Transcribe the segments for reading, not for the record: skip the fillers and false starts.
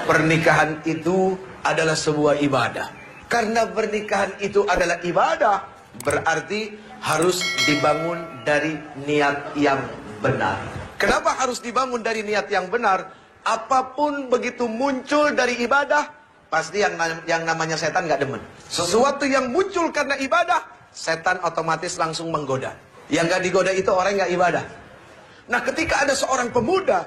Pernikahan itu adalah sebuah ibadah. Karena pernikahan itu adalah ibadah, berarti harus dibangun dari niat yang benar. Kenapa harus dibangun dari niat yang benar? Apapun begitu muncul dari ibadah, pasti yang namanya setan gak demen. Sesuatu yang muncul karena ibadah, setan otomatis langsung menggoda. Yang gak digoda itu orang yang gak ibadah. Nah, ketika ada seorang pemuda,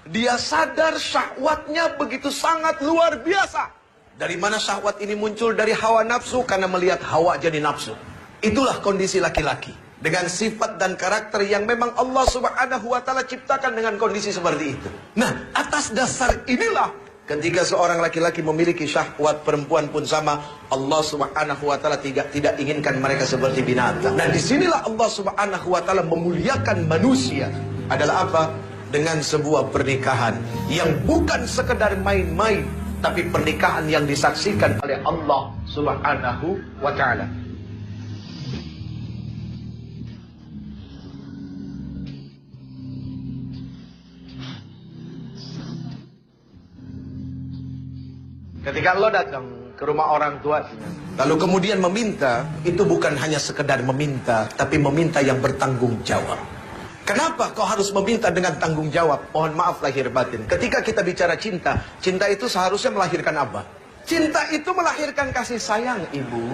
dia sadar syahwatnya begitu sangat luar biasa. Dari mana syahwat ini muncul? Dari hawa nafsu, karena melihat hawa jadi nafsu. Itulah kondisi laki-laki. Dengan sifat dan karakter yang memang Allah Subhanahu wa Ta'ala ciptakan dengan kondisi seperti itu. Nah, atas dasar inilah, ketika seorang laki-laki memiliki syahwat, perempuan pun sama, Allah Subhanahu wa Ta'ala tidak inginkan mereka seperti binatang. Nah, disinilah Allah Subhanahu wa Ta'ala memuliakan manusia. Adalah apa? Dengan sebuah pernikahan yang bukan sekedar main-main, tapi pernikahan yang disaksikan oleh Allah Subhanahu wa Ta'ala. Ketika lo datang ke rumah orang tua, lalu kemudian meminta, itu bukan hanya sekedar meminta, tapi meminta yang bertanggung jawab. Kenapa kau harus meminta dengan tanggung jawab? Mohon maaf lahir batin. Ketika kita bicara cinta, cinta itu seharusnya melahirkan apa? Cinta itu melahirkan kasih sayang, ibu.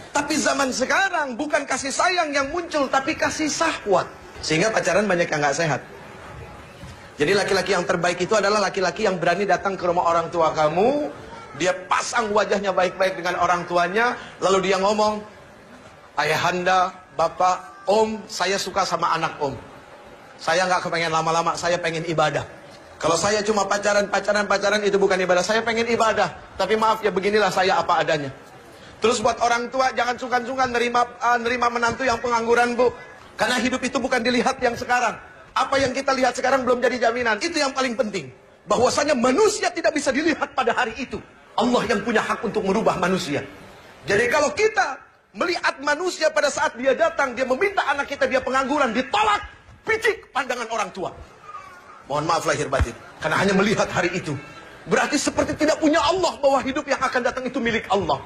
Tapi zaman sekarang bukan kasih sayang yang muncul, tapi kasih syahwat. Sehingga pacaran banyak yang gak sehat. Jadi laki-laki yang terbaik itu adalah laki-laki yang berani datang ke rumah orang tua kamu. Dia pasang wajahnya baik-baik dengan orang tuanya. Lalu dia ngomong, ayahanda, bapak, om, saya suka sama anak om. Saya nggak kepengen lama-lama, saya pengen ibadah. Kalau saya cuma pacaran itu bukan ibadah. Saya pengen ibadah. Tapi maaf ya, beginilah saya apa adanya. Terus buat orang tua, jangan sungkan-sungkan nerima menantu yang pengangguran, bu. Karena hidup itu bukan dilihat yang sekarang. Apa yang kita lihat sekarang belum jadi jaminan. Itu yang paling penting. Bahwasanya manusia tidak bisa dilihat pada hari itu. Allah yang punya hak untuk merubah manusia. Jadi kalau kita melihat manusia pada saat dia datang, dia meminta anak kita, dia pengangguran, ditolak, picik pandangan orang tua. Mohon maaf lahir batin. Karena hanya melihat hari itu. Berarti seperti tidak punya Allah, bahwa hidup yang akan datang itu milik Allah.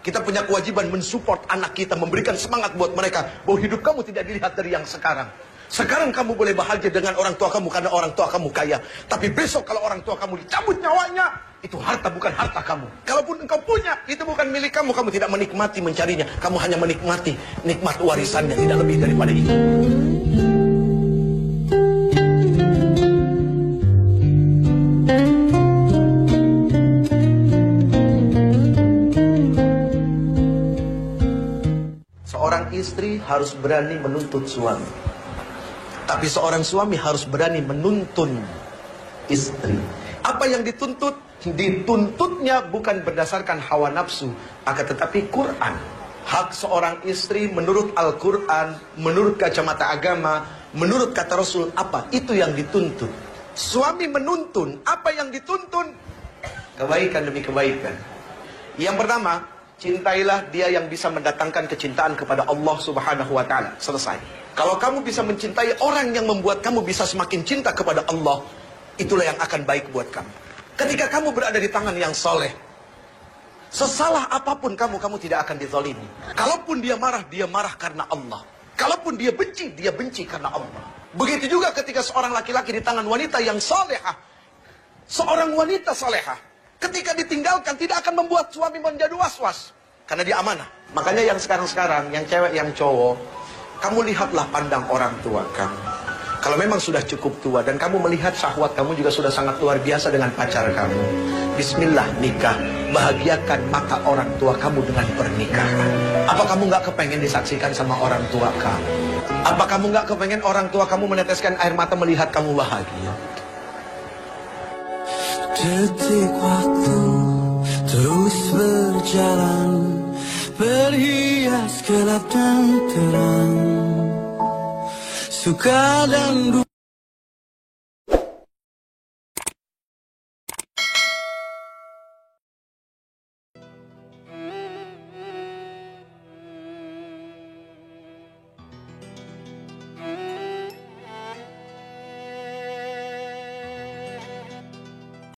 Kita punya kewajiban mensupport anak kita, memberikan semangat buat mereka, bahwa hidup kamu tidak dilihat dari yang sekarang. Sekarang kamu boleh bahagia dengan orang tua kamu karena orang tua kamu kaya. Tapi besok kalau orang tua kamu dicabut nyawanya, itu harta bukan harta kamu. Kalaupun engkau punya, itu bukan milik kamu. Kamu tidak menikmati mencarinya. Kamu hanya menikmati nikmat warisannya, tidak lebih daripada itu. Seorang istri harus berani menuntut suami. Tapi seorang suami harus berani menuntun istri. Apa yang dituntut? Dituntutnya bukan berdasarkan hawa nafsu, akan tetapi Quran. Hak seorang istri menurut Al-Quran, menurut kacamata agama, menurut kata Rasul, apa? Itu yang dituntut. Suami menuntun, apa yang dituntun? Kebaikan demi kebaikan. Yang pertama, cintailah dia yang bisa mendatangkan kecintaan kepada Allah Subhanahu wa Ta'ala. Selesai. Kalau kamu bisa mencintai orang yang membuat kamu bisa semakin cinta kepada Allah, itulah yang akan baik buat kamu. Ketika kamu berada di tangan yang soleh, sesalah apapun kamu tidak akan dizalimi. Kalaupun dia marah karena Allah. Kalaupun dia benci karena Allah. Begitu juga ketika seorang laki-laki di tangan wanita yang solehah. Seorang wanita solehah, ketika ditinggalkan tidak akan membuat suami menjadi was-was. Karena dia amanah. Makanya yang sekarang-sekarang, yang cewek, yang cowok, kamu lihatlah pandang orang tua kamu. Kalau memang sudah cukup tua dan kamu melihat syahwat kamu juga sudah sangat luar biasa dengan pacar kamu, bismillah nikah. Bahagiakan mata orang tua kamu dengan pernikahan. Apa kamu nggak kepengen disaksikan sama orang tua kamu? Apa kamu nggak kepengen orang tua kamu meneteskan air mata melihat kamu bahagia? Detik waktu terus berjalan, berhias gelap dan terang, suka dan duka.